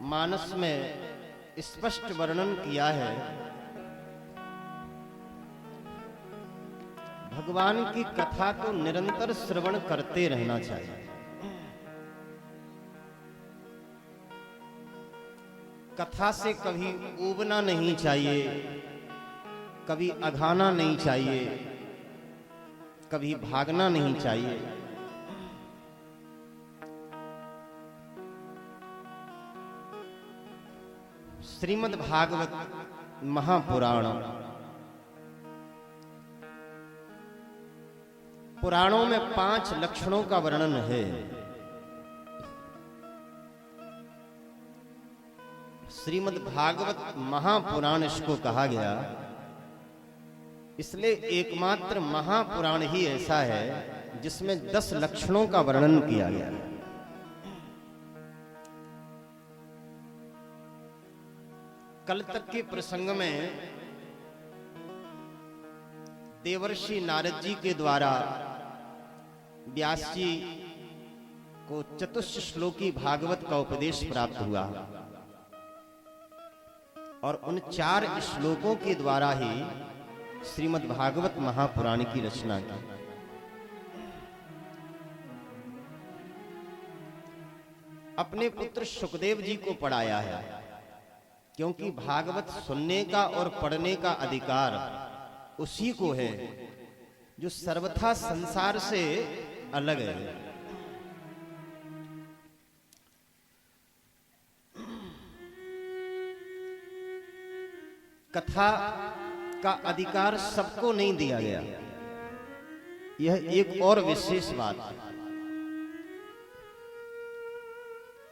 मानस में स्पष्ट वर्णन किया है। भगवान की कथा को निरंतर श्रवण करते रहना चाहिए। कथा से कभी ऊबना नहीं चाहिए, कभी अघाना नहीं चाहिए, कभी भागना नहीं चाहिए। श्रीमद् भागवत महापुराण, पुराणों में 5 लक्षणों का वर्णन है। श्रीमद् भागवत महापुराण इसको कहा गया, इसलिए एकमात्र महापुराण ही ऐसा है जिसमें 10 लक्षणों का वर्णन किया गया है। कल तक के प्रसंग में देवर्षि नारद जी के द्वारा व्यास जी को चतुष्ट श्लोकी भागवत का उपदेश प्राप्त हुआ और उन 4 श्लोकों के द्वारा ही श्रीमद् भागवत महापुराण की रचना की। अपने पुत्र सुखदेव जी को पढ़ाया है, क्योंकि भागवत सुनने का और पढ़ने का अधिकार उसी को है जो सर्वथा संसार से अलग है। कथा का अधिकार सबको नहीं दिया गया, यह एक और विशेष बात है।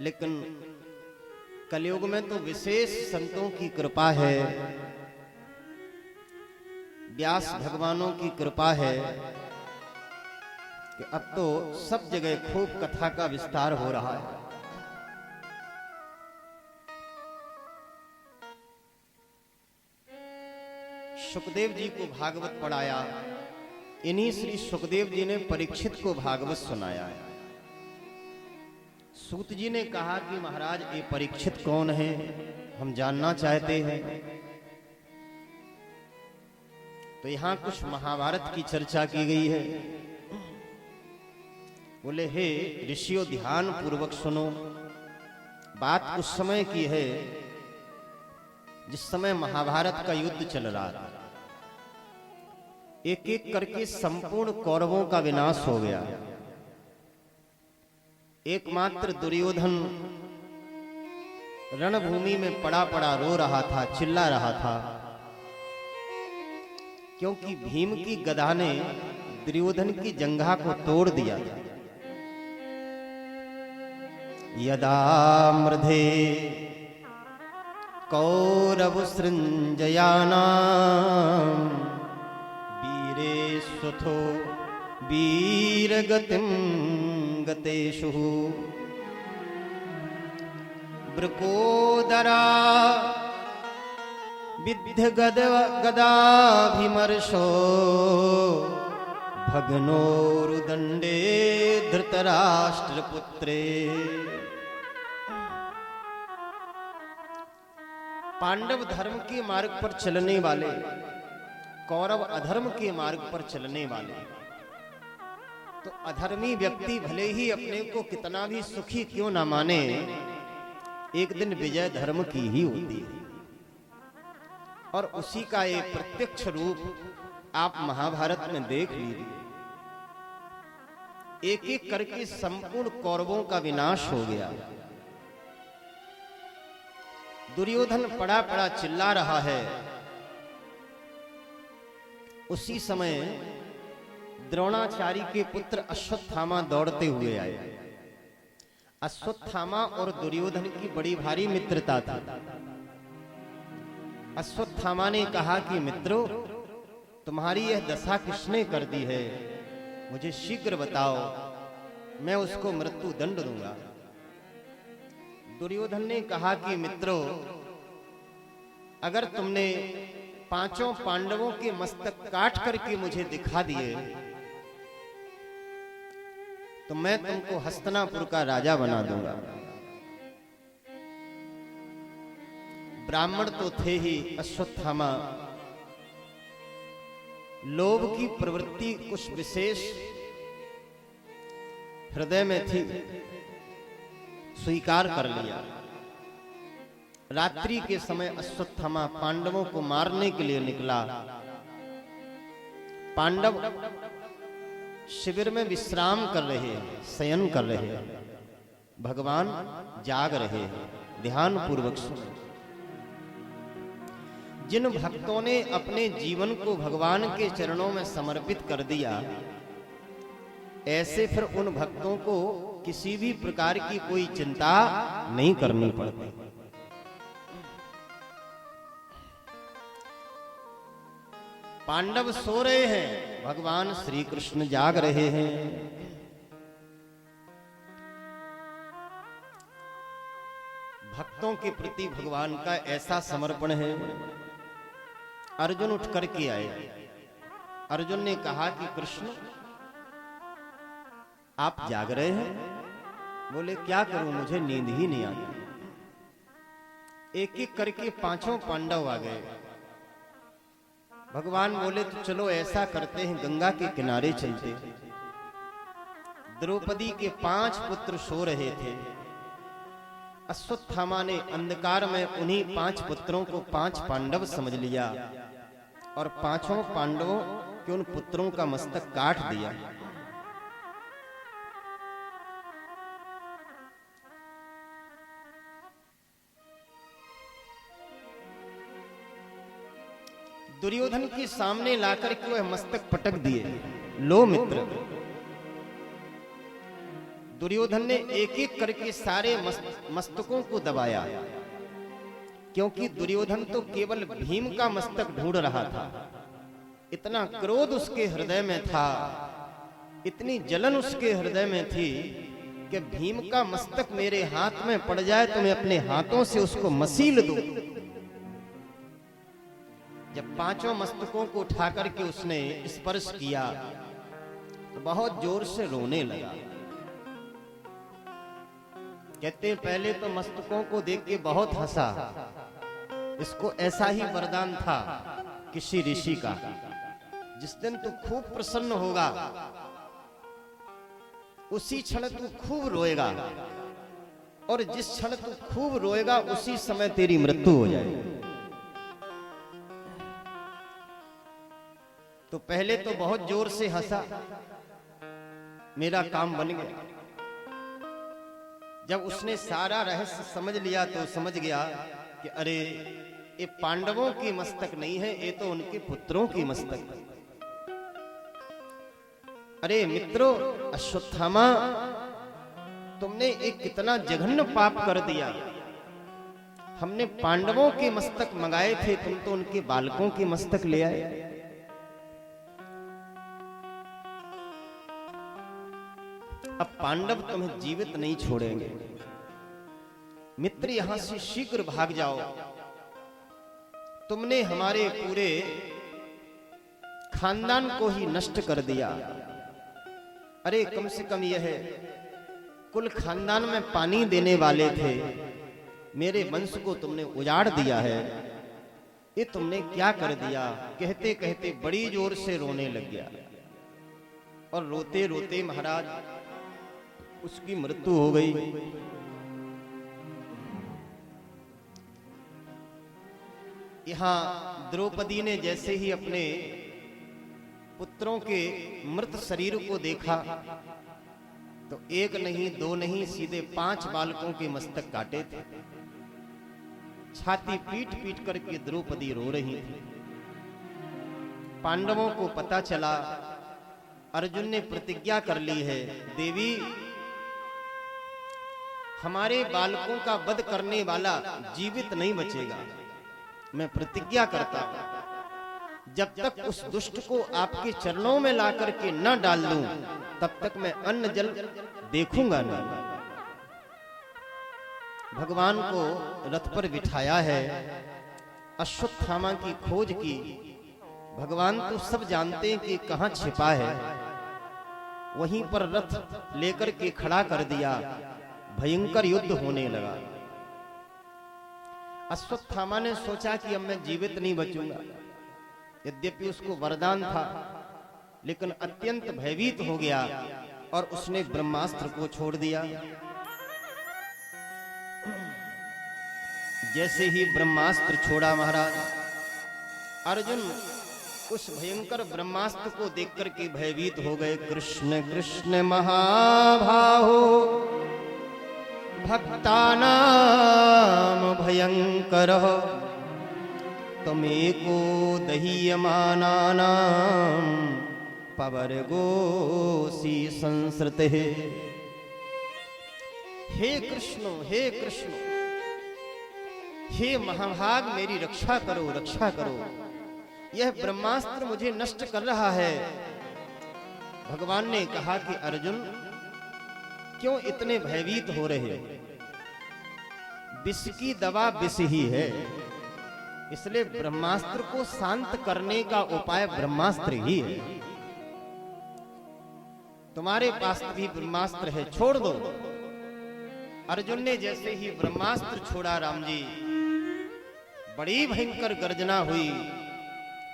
लेकिन कलयुग में तो विशेष संतों की कृपा है, व्यास भगवानों की कृपा है कि अब तो सब जगह खूब कथा का विस्तार हो रहा है। सुखदेव जी को भागवत पढ़ाया, इन्हीं श्री सुखदेव जी ने परीक्षित को भागवत सुनाया है। सूत जी ने कहा कि महाराज ये परीक्षित कौन है, हम जानना चाहते हैं। तो यहां कुछ महाभारत की चर्चा की गई है। बोले हे ऋषियों, ध्यान पूर्वक सुनो। बात उस समय की है जिस समय महाभारत का युद्ध चल रहा था। एक एक करके संपूर्ण कौरवों का विनाश हो गया। एकमात्र दुर्योधन रणभूमि में पड़ा पड़ा रो रहा था, चिल्ला रहा था, क्योंकि भीम की गदा ने दुर्योधन की जंघा को तोड़ दिया था। यदा मृधे कौरव सृंजयानां वीरे स्वथो वीरगतिं गतेषु वृकोदरा विद्ध गदाभिमर्शो भग्नोरुदंडे धृतराष्ट्रपुत्रे। पांडव धर्म के मार्ग पर चलने वाले, कौरव अधर्म के मार्ग पर चलने वाले, तो अधर्मी व्यक्ति भले ही अपने को कितना भी सुखी क्यों ना माने, एक दिन विजय धर्म की ही होती है। और उसी का एक प्रत्यक्ष रूप आप महाभारत में देख लीजिए। एक एक करके संपूर्ण कौरवों का विनाश हो गया। दुर्योधन पड़ा पड़ा चिल्ला रहा है। उसी समय द्रोणाचार्य के पुत्र अश्वत्थामा दौड़ते हुए आए। अश्वत्थामा और दुर्योधन की बड़ी भारी मित्रता थी। अश्वत्थामा ने कहा कि मित्रों, तुम्हारी यह दशा किसने कर दी है, मुझे शीघ्र बताओ, मैं उसको मृत्यु दंड दूंगा। दुर्योधन ने कहा कि मित्रों, अगर तुमने 5 पांडवों के मस्तक काट करके मुझे दिखा दिए तो मैं तुमको हस्तिनापुर का राजा बना दूंगा। ब्राह्मण तो थे ही अश्वत्थामा, लोभ की प्रवृत्ति कुछ विशेष हृदय में थी, स्वीकार कर लिया। रात्रि के समय अश्वत्थामा पांडवों को मारने के लिए निकला। पांडव शिविर में विश्राम कर रहे हैं, शयन कर रहे हैं, भगवान जाग रहे हैं, ध्यान पूर्वक सुनो। जिन भक्तों ने अपने जीवन को भगवान के चरणों में समर्पित कर दिया, ऐसे फिर उन भक्तों को किसी भी प्रकार की कोई चिंता नहीं करनी पड़ती। पांडव सो रहे हैं, भगवान श्री कृष्ण जाग रहे हैं। भक्तों के प्रति भगवान का ऐसा समर्पण है। अर्जुन उठ करके आए। अर्जुन ने कहा कि कृष्ण आप जाग रहे हैं? बोले क्या करूं, मुझे नींद ही नहीं आती। एक एक करके पांचों पांडव आ गए। भगवान बोले तो चलो ऐसा करते हैं, गंगा के किनारे चलते। द्रौपदी के 5 पुत्र सो रहे थे। अश्वत्थामा ने अंधकार में उन्हीं 5 पुत्रों को 5 पांडव समझ लिया और पांचों पांडवों के उन पुत्रों का मस्तक काट दिया। दुर्योधन के सामने लाकर के वह मस्तक पटक दिए। लो मित्र, दुर्योधन ने एक एक करके सारे मस्तकों को दबाया, क्योंकि दुर्योधन तो केवल भीम का मस्तक ढूंढ रहा था। इतना क्रोध उसके हृदय में था, इतनी जलन उसके हृदय में थी कि भीम का मस्तक मेरे हाथ में पड़ जाए तो मैं अपने हाथों से उसको मसील दूं। जब पांचों मस्तकों को उठा करके उसने स्पर्श किया तो बहुत जोर से रोने लगा। कहते पहले तो मस्तकों को देख के बहुत हंसा। इसको ऐसा ही वरदान था किसी ऋषि का, जिस दिन तू खूब प्रसन्न होगा उसी क्षण तू खूब रोएगा, और जिस क्षण तू खूब रोएगा उसी समय तेरी मृत्यु हो जाएगी। तो पहले तो बहुत जोर से हंसा, मेरा काम बन गया। जब उसने सारा रहस्य समझ लिया तो समझ गया कि अरे ये पांडवों की मस्तक नहीं है, ये तो उनके पुत्रों की मस्तक है। अरे मित्रों, अश्वत्थामा तुमने एक कितना जघन्य पाप कर दिया। हमने पांडवों के मस्तक मंगाए थे, तुम तो उनके बालकों के मस्तक ले आए। अब पांडव तुम्हें जीवित नहीं छोड़ेंगे। मित्र यहां से शीघ्र भाग जाओ। तुमने हमारे पूरे खानदान को ही नष्ट कर दिया। अरे कम से कम यह है, कुल खानदान में पानी देने वाले थे, मेरे वंश को तुमने उजाड़ दिया है। ये तुमने क्या कर दिया? कहते कहते बड़ी जोर से रोने लग गया और रोते रोते महाराज उसकी मृत्यु हो गई। यहां द्रौपदी ने जैसे ही अपने पुत्रों के मृत शरीर को देखा तो एक नहीं दो नहीं सीधे 5 बालकों के मस्तक काटे थे। छाती पीट पीट करके द्रौपदी रो रही थी। पांडवों को पता चला, अर्जुन ने प्रतिज्ञा कर ली है, देवी हमारे बालकों का वध करने वाला जीवित नहीं बचेगा। मैं प्रतिज्ञा करता हूं, जब तक उस दुष्ट को आपके चरणों में ला करके न डाल दूं, तब तक मैं अन्न जल देखूंगा नहीं। भगवान को रथ पर बिठाया है, अश्वत्थामा की खोज की। भगवान तो सब जानते हैं कि कहां छिपा है। वहीं पर रथ लेकर के खड़ा कर दिया। भयंकर युद्ध होने लगा। अश्वत्थामा ने सोचा कि अब मैं जीवित नहीं बचूंगा। यद्यपि उसको वरदान था, लेकिन अत्यंत भयभीत हो गया और उसने ब्रह्मास्त्र को छोड़ दिया। जैसे ही ब्रह्मास्त्र छोड़ा महाराज, अर्जुन उस भयंकर ब्रह्मास्त्र को देखकर के भयभीत हो गए। कृष्ण कृष्ण महाबाहो भक्तानां भयंकर तमेको दह्यमानानां पवर्गोऽसि संसृते। हे कृष्ण, हे कृष्ण, हे महाभाग, मेरी रक्षा करो, रक्षा करो। यह ब्रह्मास्त्र मुझे नष्ट कर रहा है। भगवान ने कहा कि अर्जुन, क्यों इतने भयभीत हो रहे हो? विष की दवा विष ही है, इसलिए ब्रह्मास्त्र को शांत करने का उपाय ब्रह्मास्त्र ही है। तुम्हारे पास भी ब्रह्मास्त्र है, छोड़ दो। अर्जुन ने जैसे ही ब्रह्मास्त्र छोड़ा, राम जी, बड़ी भयंकर गर्जना हुई।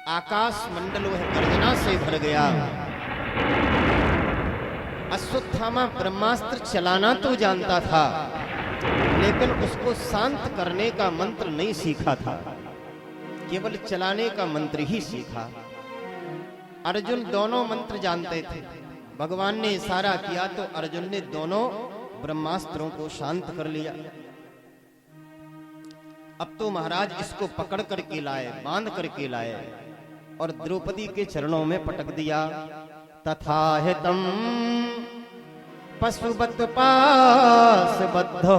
आकाश मंडल वह गर्जना से भर गया। अश्वत्थामा ब्रह्मास्त्र चलाना तो जानता था, लेकिन उसको शांत करने का मंत्र नहीं सीखा था, केवल चलाने का मंत्र ही सीखा। अर्जुन दोनों मंत्र जानते थे। भगवान ने इशारा किया तो अर्जुन ने दोनों ब्रह्मास्त्रों को शांत कर लिया। अब तो महाराज इसको पकड़ करके लाए, बांध करके लाए और द्रौपदी के चरणों में पटक दिया। तथा हितम पशुवत पास बद्धो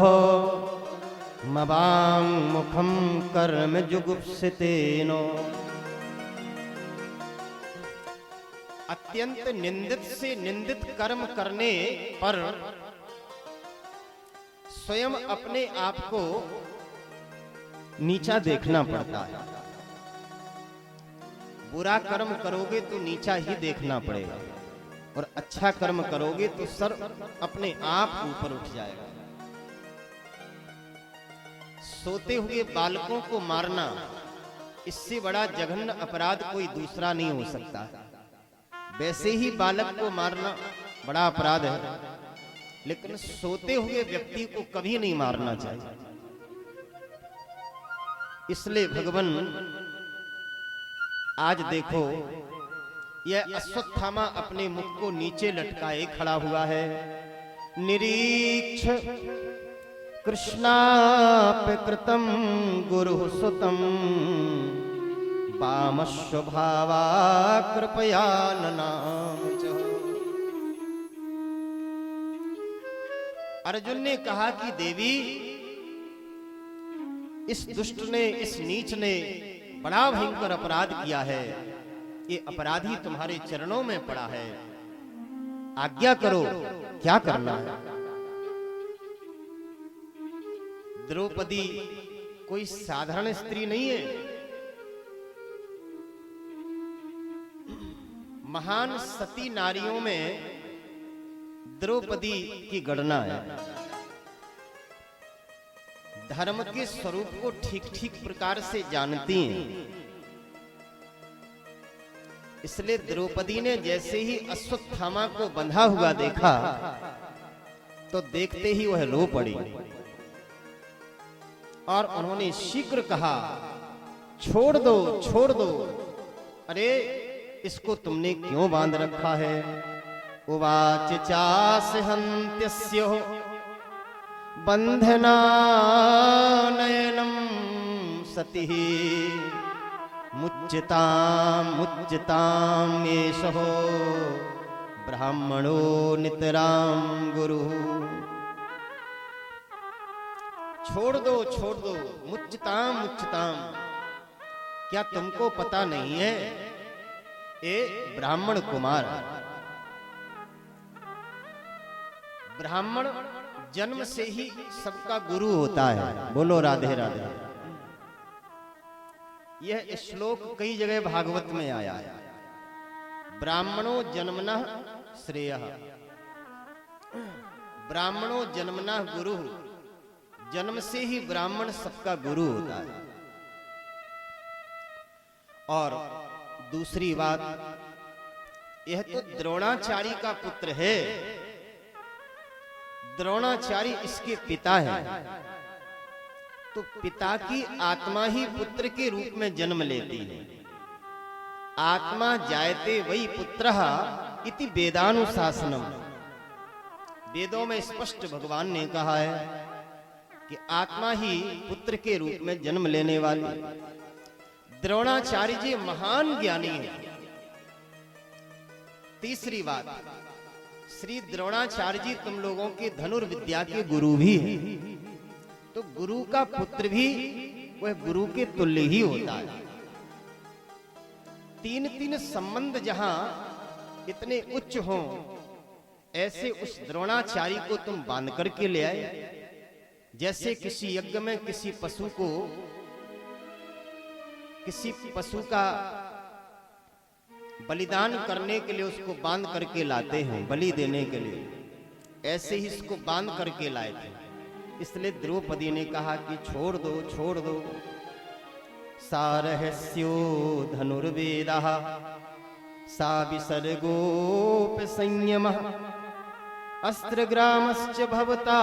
मवां मुखम कर्म जुगुप्सितेनो। अत्यंत निंदित से निंदित कर्म करने पर स्वयं अपने आप को नीचा देखना पड़ता है। बुरा कर्म करोगे तो नीचा ही देखना पड़ेगा, और अच्छा कर्म करोगे तो सर अपने आप ऊपर उठ जाएगा। सोते हुए बालकों को मारना, इससे बड़ा जघन्य अपराध कोई दूसरा नहीं हो सकता। वैसे ही बालक को मारना बड़ा अपराध है, लेकिन सोते हुए व्यक्ति को कभी नहीं मारना चाहिए। इसलिए भगवान आज देखो, यह अश्वत्थामा अपने मुख को नीचे लटकाए खड़ा हुआ है। निरीक्ष कृष्णापि कृतं गुरुः सुतं वामस्वभावा कृपया ननामच। अर्जुन ने कहा कि देवी, इस दुष्ट ने, इस नीच ने बड़ा भयंकर अपराध किया है। ये अपराधी तुम्हारे चरणों में पड़ा है, आज्ञा करो, क्या करना है। द्रौपदी कोई साधारण स्त्री नहीं है, महान सती नारियों में द्रौपदी की गणना है। धर्म के स्वरूप को ठीक ठीक प्रकार से जानती हैं। इसलिए द्रौपदी ने जैसे ही अश्वत्थामा को बंधा हुआ देखा तो देखते ही वह रो पड़ी और उन्होंने शीघ्र कहा, छोड़ दो, छोड़ दो। अरे इसको तुमने क्यों बांध रखा है? उवाच चास्य हन्त्यस्यो बंधना नयनम सती मुच्यताम मुच्यताम येषो ब्राह्मणो नितराम गुरु। छोड़ दो, छोड़ दो, मुच्यताम मुच्यताम। क्या तुमको पता नहीं है, ए ब्राह्मण कुमार, ब्राह्मण जन्म से ही सबका गुरु होता है। बोलो राधे राधे। यह श्लोक कई जगह भागवत में आया है। ब्राह्मणो जन्मनः श्रेयः, ब्राह्मणो जन्मनः गुरु, जन्म से ही ब्राह्मण सबका गुरु होता है। और दूसरी बात, यह तो द्रोणाचार्य का पुत्र है, द्रोणाचार्य इसके पिता हैं, तो पिता की आत्मा ही पुत्र के रूप में जन्म लेती है। आत्मा जायते वही पुत्रः इति वेदानुशासनम। वेदों में स्पष्ट भगवान ने कहा है कि आत्मा ही पुत्र के रूप में जन्म लेने वाली। द्रोणाचार्य जी महान ज्ञानी हैं। तीसरी बात, श्री द्रोणाचार्य जी तुम लोगों के धनुर्विद्या के गुरु भी हैं, तो गुरु का पुत्र भी वह गुरु के तुल्य ही होता है। तीन तीन संबंध जहां इतने उच्च हों, ऐसे उस द्रोणाचार्य को तुम बांध करके ले आए। जैसे किसी यज्ञ में किसी पशु का बलिदान करने के लिए उसको बांध करके लाते हैं बलि देने के लिए, ऐसे ही इसको बांध करके लाए थे। इसलिए द्रौपदी ने कहा कि छोड़ दो छोड़ दो। सारहस्यो धनुर्वेदः सा विसर्गोप संयमः अस्त्रग्रामश्च भवता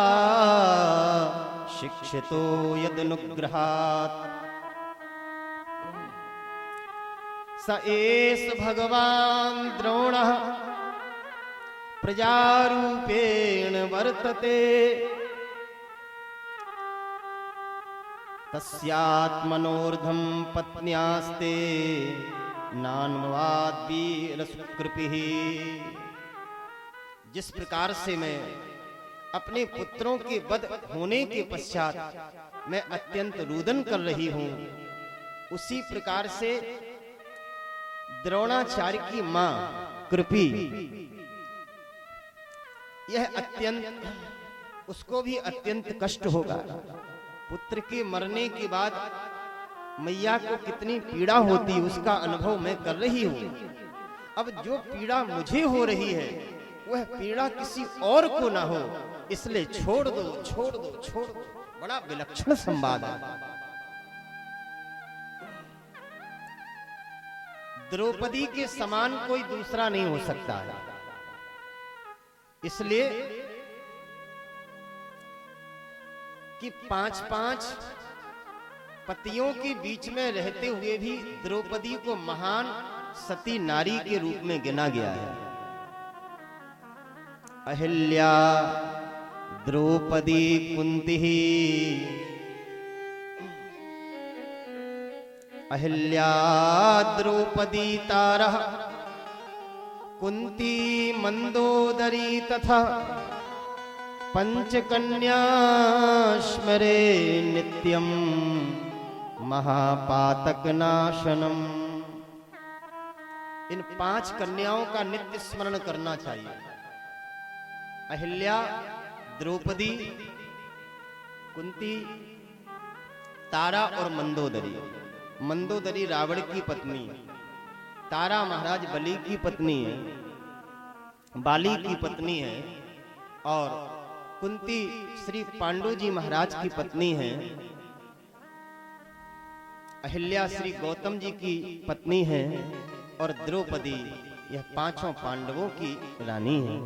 शिक्षितो यदनुग्रहात्। स एष भगवान् द्रोणः प्रजारूपेण वर्तते तस्यात्मनोर्धं पत्न्यास्ते नान्वाद्वीरसुकृपिः। जिस प्रकार से मैं अपने पुत्रों के वध होने के पश्चात मैं अत्यंत रुदन कर रही हूं, उसी प्रकार से द्रोणाचार्य की मां कृपी, यह अत्यंत, उसको भी अत्यंत कष्ट होगा। पुत्र के मरने के बाद मैया को कितनी पीड़ा होती, उसका अनुभव मैं कर रही हूं। अब जो पीड़ा मुझे हो रही है वह पीड़ा किसी और को ना हो, इसलिए छोड़ दो छोड़ दो छोड़ दो। बड़ा विलक्षण संवाद है। द्रौपदी के समान कोई दूसरा नहीं हो सकता है। इसलिए कि 5-5 पतियों के बीच में रहते हुए भी द्रौपदी को महान सती नारी के रूप में गिना गया है। अहिल्या द्रौपदी कुंती, अहिल्या द्रौपदी तारा कुंती मंदोदरी तथा पंचकन्या स्मरे नित्यम महापातक नाशनम। इन 5 कन्याओं का नित्य स्मरण करना चाहिए। अहिल्या, द्रौपदी, कुंती, तारा और मंदोदरी। मंदोदरी रावण की पत्नी, तारा महाराज बलि की पत्नी है, बाली की पत्नी है, और कुंती श्री पांडु जी महाराज की पत्नी है। अहिल्या श्री गौतम जी की पत्नी है, और द्रौपदी यह 5 पांडवों की रानी है।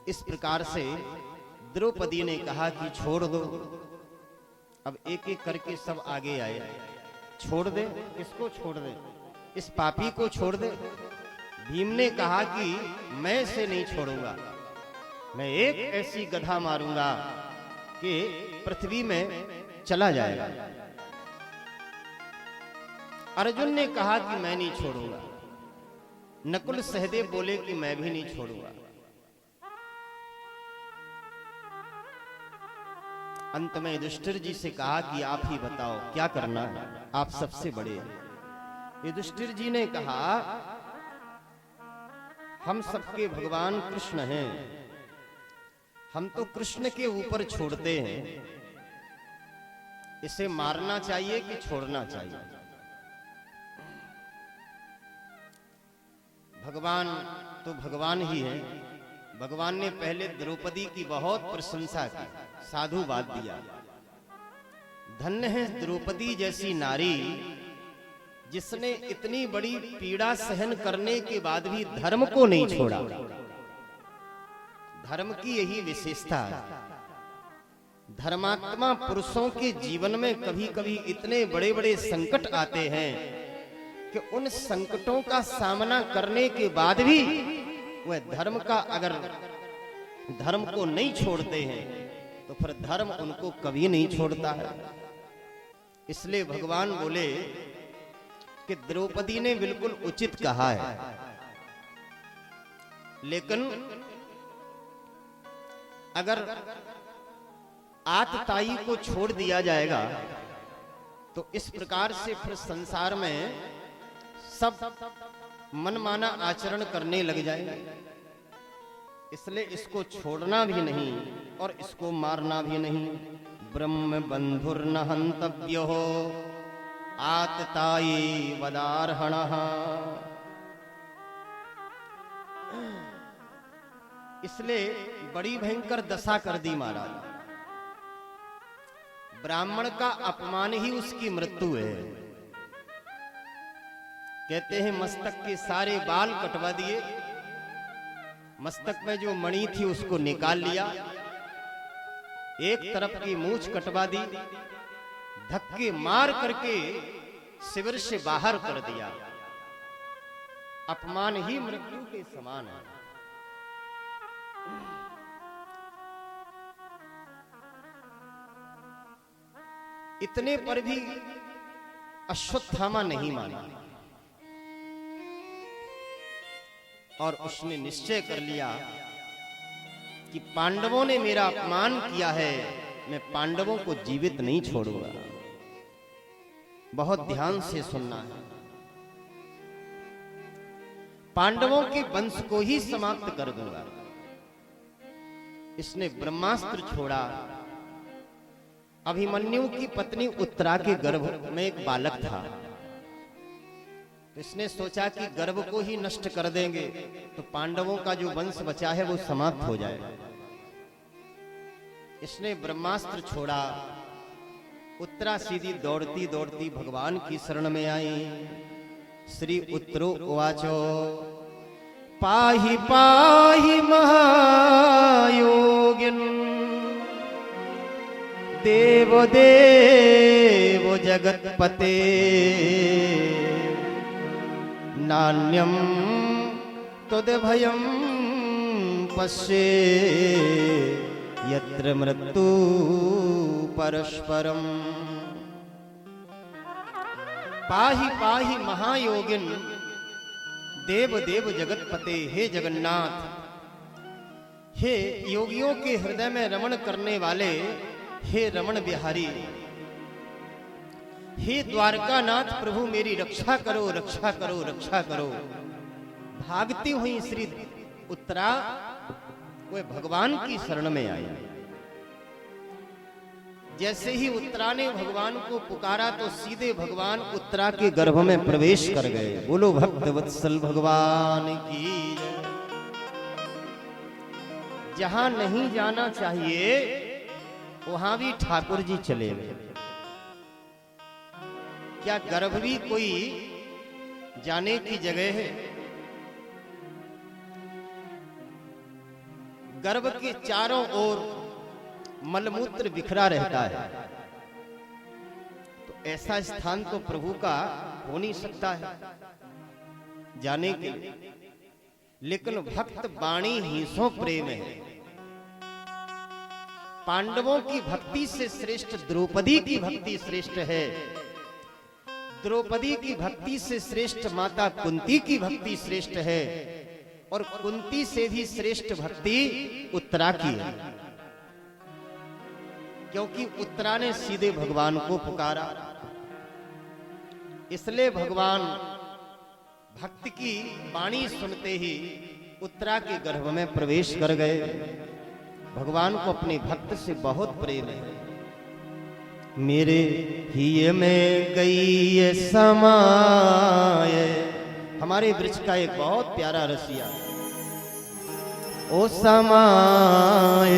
इस प्रकार से द्रौपदी ने कहा कि छोड़ दो। अब एक एक करके सब आगे आए। छोड़ दे, किसको छोड़ दे? इस पापी को छोड़ दे। भीम ने कहा कि मैं इसे नहीं छोड़ूंगा, मैं एक ऐसी गधा मारूंगा कि पृथ्वी में चला जाएगा। अर्जुन ने कहा कि मैं नहीं छोड़ूंगा। नकुल सहदेव बोले कि मैं भी नहीं छोड़ूंगा। अंत में युधिष्ठिर जी से कहा कि आप ही बताओ क्या करना है, आप सबसे बड़े हैं। युधिष्ठिर जी ने कहा हम सबके भगवान कृष्ण हैं, हम तो कृष्ण के ऊपर छोड़ते हैं। इसे मारना चाहिए कि छोड़ना चाहिए? भगवान तो भगवान ही है। भगवान ने पहले द्रौपदी की बहुत प्रशंसा की, साधुवाद दिया, धन्य है द्रौपदी जैसी नारी जिसने इतनी बड़ी पीड़ा सहन करने के बाद भी धर्म को नहीं छोड़ा। धर्म की यही विशेषता है। धर्मात्मा पुरुषों के जीवन में कभी कभी इतने बड़े बड़े संकट आते हैं कि उन संकटों का सामना करने के बाद भी वह धर्म को नहीं छोड़ते हैं, तो फिर धर्म उनको कभी नहीं छोड़ता है। इसलिए भगवान बोले कि द्रौपदी ने बिल्कुल उचित कहा है, लेकिन अगर आतताई को छोड़ दिया जाएगा तो इस प्रकार से फिर संसार में सब मनमाना आचरण करने लग जाएंगे। इसलिए इसको छोड़ना भी नहीं और इसको मारना भी नहीं। ब्रह्म बंधुर्न हंतव्यो आतताई वदार्हणः। इसलिए बड़ी भयंकर दशा कर दी महाराज। ब्राह्मण का अपमान ही उसकी मृत्यु है। कहते हैं मस्तक के सारे बाल कटवा दिए, मस्तक में जो मणि थी उसको निकाल लिया, एक तरफ की मूंछ कटवा दी, धक्के मार करके शिविर से बाहर कर दिया। अपमान ही मृत्यु के समान है। इतने पर भी अश्वत्थामा नहीं माना और उसने निश्चय कर लिया कि पांडवों ने मेरा अपमान किया है, मैं पांडवों को जीवित नहीं छोड़ूंगा। बहुत ध्यान से सुनना है। पांडवों के वंश को ही समाप्त कर दूंगा। इसने ब्रह्मास्त्र छोड़ा। अभिमन्यु की पत्नी उत्तरा के गर्भ में एक बालक था। इसने सोचा कि गर्भ को ही नष्ट कर देंगे तो पांडवों का जो वंश बचा है वो समाप्त हो जाएगा। इसने ब्रह्मास्त्र छोड़ा। उत्तरा सीधी दौड़ती दौड़ती भगवान की शरण में आई। श्री उत्तरो उवाचो पाहि पाहि महायोगिन देव देव जगत्पते नान्यम तद्भयं पश्ये यत्र मृत्यु परस्परम। पाहि पाहि महायोगिन देव देव जगतपते। हे जगन्नाथ, हे योगियों के हृदय में रमण करने वाले, हे रमण बिहारी, हे द्वारकानाथ प्रभु मेरी रक्षा करो रक्षा करो रक्षा करो। भागती हुई श्री उत्तरा वह भगवान की शरण में आई। जैसे ही उत्तरा ने भगवान को पुकारा तो सीधे भगवान उत्तरा के गर्भ में प्रवेश कर गए। बोलो भक्त वत्सल भगवान की जय। जहां नहीं जाना चाहिए वहां भी ठाकुर जी चले गए। क्या गर्भ भी कोई जाने की जगह है? गर्भ के चारों ओर मलमूत्र बिखरा रहता है, तो ऐसा स्थान तो प्रभु का हो नहीं सकता है जाने के लिए। लेकिन भक्त वाणी हिंसों प्रेम है। पांडवों की भक्ति से श्रेष्ठ द्रौपदी की भक्ति श्रेष्ठ है। द्रौपदी की भक्ति से श्रेष्ठ माता कुंती की भक्ति श्रेष्ठ है। और कुंती से भी श्रेष्ठ भक्ति उत्तरा की है, क्योंकि उत्तरा ने सीधे भगवान को पुकारा। इसलिए भगवान भक्त की वाणी सुनते ही उत्तरा के गर्भ में प्रवेश कर गए। भगवान को अपने भक्त से बहुत प्रेम है। मेरे हिय में गई ये समाय। हमारे वृक्ष का एक बहुत प्यारा रसिया। ओ समाय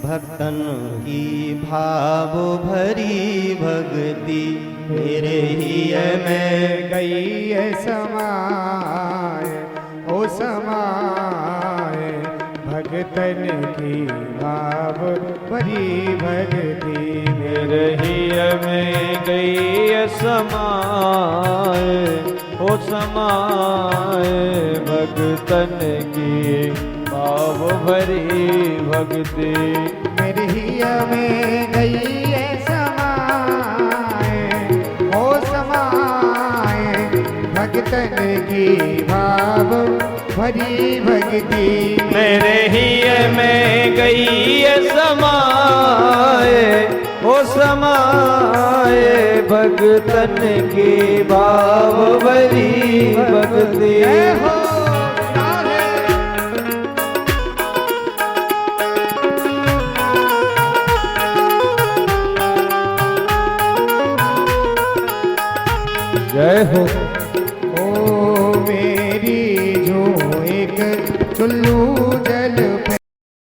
भक्तन की भाव भरी भक्ति मेरे हिय में गई है समाए, ओ समाए भगतन की भाव भरी भक्ति मेरे हिय में गई समाए, ओ समाए भगतन की भाव भरी भक्ति मेरे हिय में गई है समाए, ओ समाए भगतन की भाव भरी भक्ति मेरे हिय में गई समाए, ओ समाए भगतन की भाव भरी भक्ति जय हो। ओ मेरी जो एक चुल्लू